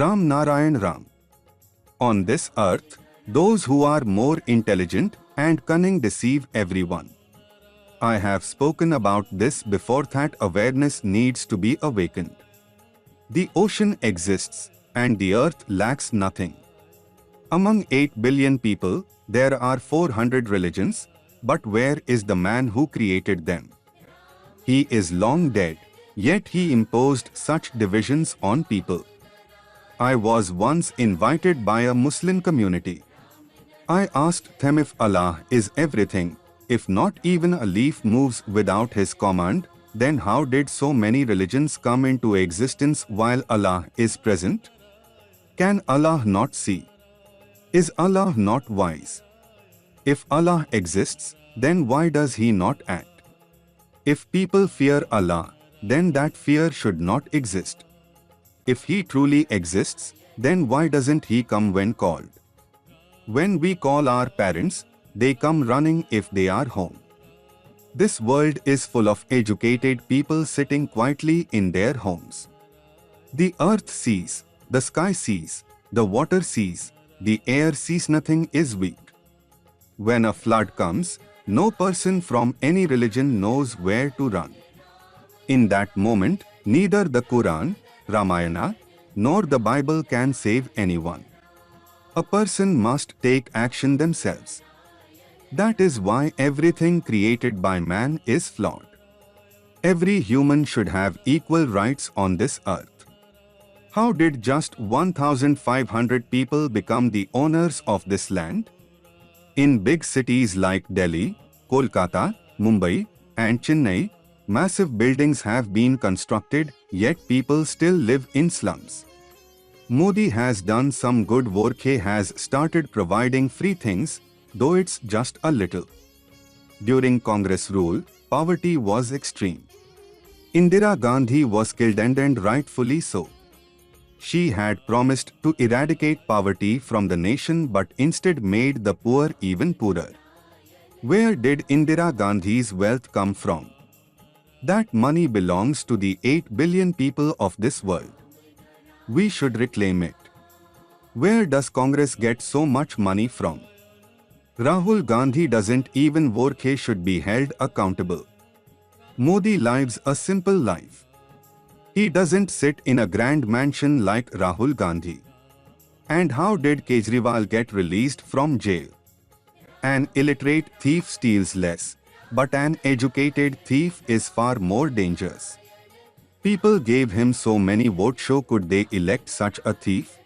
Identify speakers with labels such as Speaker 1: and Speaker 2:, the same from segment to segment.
Speaker 1: Ram Narayan Ram. On this earth, those who are more intelligent and cunning deceive everyone. I have spoken about this before that awareness needs to be awakened. The ocean exists, and the earth lacks nothing. Among 8 billion people, there are 400 religions, but where is the man who created them? He is long dead, yet he imposed such divisions on people. I was once invited by a Muslim community. I asked them if Allah is everything, if not even a leaf moves without His command, then how did so many religions come into existence while Allah is present? Can Allah not see? Is Allah not wise? If Allah exists, then why does He not act? If people fear Allah, then that fear should not exist. If He truly exists, then why doesn't He come when called? When we call our parents, they come running if they are home. This world is full of educated people sitting quietly in their homes. The earth sees, the sky sees, the water sees, the air sees, nothing is weak. When a flood comes, no person from any religion knows where to run. In that moment, neither the Quran, Ramayana, nor the Bible can save anyone. A person must take action themselves. That is why everything created by man is flawed. Every human should have equal rights on this earth. How did just 1,500 people become the owners of this land? In big cities like Delhi, Kolkata, Mumbai, and Chennai, massive buildings have been constructed, yet people still live in slums. Modi has done some good work. He has started providing free things, though it's just a little. During Congress rule, poverty was extreme. Indira Gandhi was killed and rightfully so. She had promised to eradicate poverty from the nation but instead made the poor even poorer. Where did Indira Gandhi's wealth come from? That money belongs to the 8 billion people of this world. We should reclaim it. Where does Congress get so much money from? Rahul Gandhi doesn't even work. He should be held accountable. Modi lives a simple life. He doesn't sit in a grand mansion like Rahul Gandhi. And how did Kejriwal get released from jail? An illiterate thief steals less, but an educated thief is far more dangerous. People gave him so many votes, so could they elect such a thief?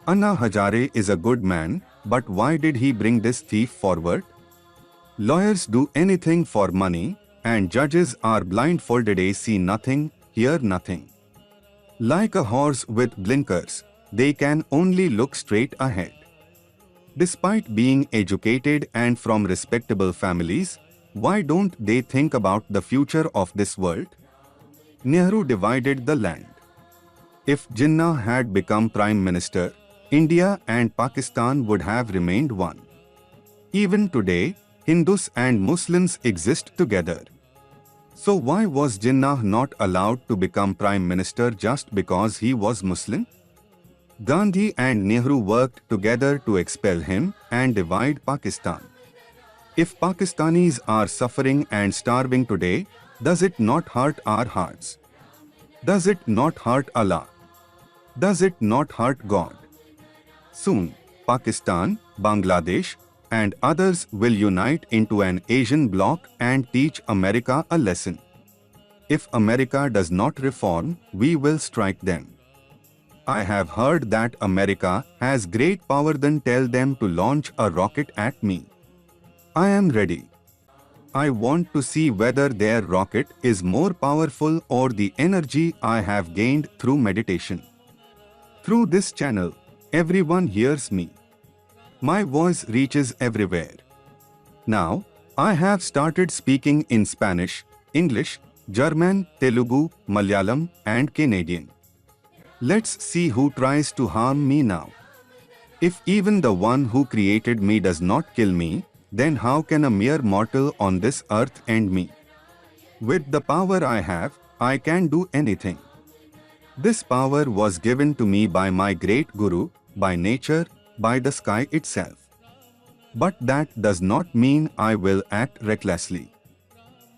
Speaker 1: Anna Hazare is a good man, but why did he bring this thief forward? Lawyers do anything for money, and judges are blindfolded. They see nothing, hear nothing. Like a horse with blinkers, they can only look straight ahead. Despite being educated and from respectable families, why don't they think about the future of this world? Nehru divided the land. If Jinnah had become Prime Minister, India and Pakistan would have remained one. Even today, Hindus and Muslims exist together. So why was Jinnah not allowed to become Prime Minister just because he was Muslim? Gandhi and Nehru worked together to expel him and divide Pakistan. If Pakistanis are suffering and starving today, does it not hurt our hearts? Does it not hurt Allah? Does it not hurt God? Soon, Pakistan, Bangladesh, and others will unite into an Asian bloc and teach America a lesson. If America does not reform, we will strike them. I have heard that America has great power, then tell them to launch a rocket at me. I am ready. I want to see whether their rocket is more powerful or the energy I have gained through meditation. Through this channel, everyone hears me. My voice reaches everywhere. Now, I have started speaking in Spanish, English, German, Telugu, Malayalam, and Canadian. Let's see who tries to harm me now. If even the one who created me does not kill me, then how can a mere mortal on this earth end me? With the power I have, I can do anything. This power was given to me by my great Guru, by nature, by the sky itself. But that does not mean I will act recklessly.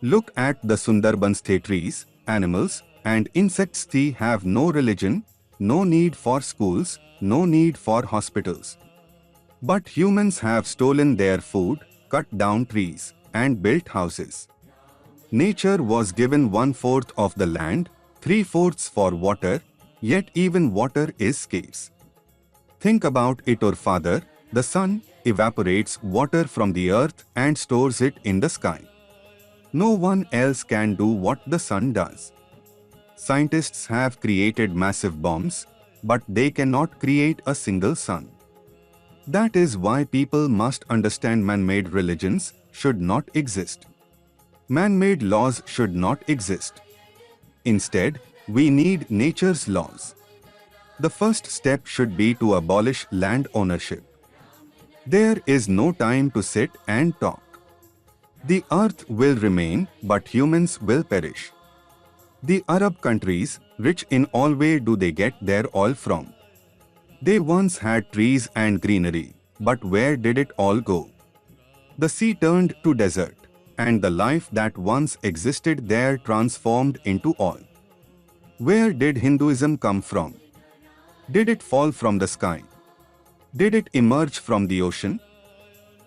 Speaker 1: Look at the Sundarbans. The trees, animals, and insects. They have no religion, no need for schools, no need for hospitals. But humans have stolen their food, cut down trees, and built houses. Nature was given 1/4 of the land, 3/4 for water, yet even water is scarce. Think about it. Our Father, the sun, evaporates water from the earth and stores it in the sky. No one else can do what the sun does. Scientists have created massive bombs, but they cannot create a single sun. That is why people must understand man-made religions should not exist. Man-made laws should not exist. Instead, we need nature's laws. The first step should be to abolish land ownership. There is no time to sit and talk. The earth will remain, but humans will perish. The Arab countries, rich in all, where do they get their oil from? They once had trees and greenery, but where did it all go? The sea turned to desert, and the life that once existed there transformed into oil. Where did Hinduism come from? Did it fall from the sky? Did it emerge from the ocean?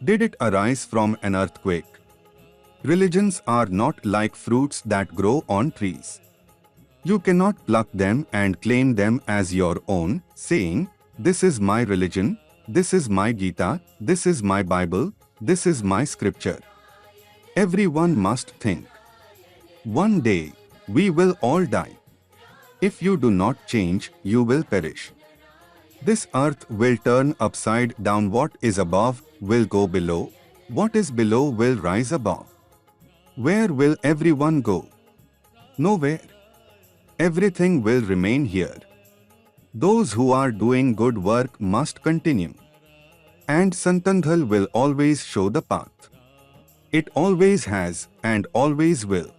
Speaker 1: Did it arise from an earthquake? Religions are not like fruits that grow on trees. You cannot pluck them and claim them as your own, saying, "This is my religion, this is my Gita, this is my Bible, this is my scripture." Everyone must think. One day, we will all die. If you do not change, you will perish. This earth will turn upside down. What is above will go below. What is below will rise above. Where will everyone go? Nowhere. Everything will remain here. Those who are doing good work must continue. And Santandhal will always show the path. It always has and always will.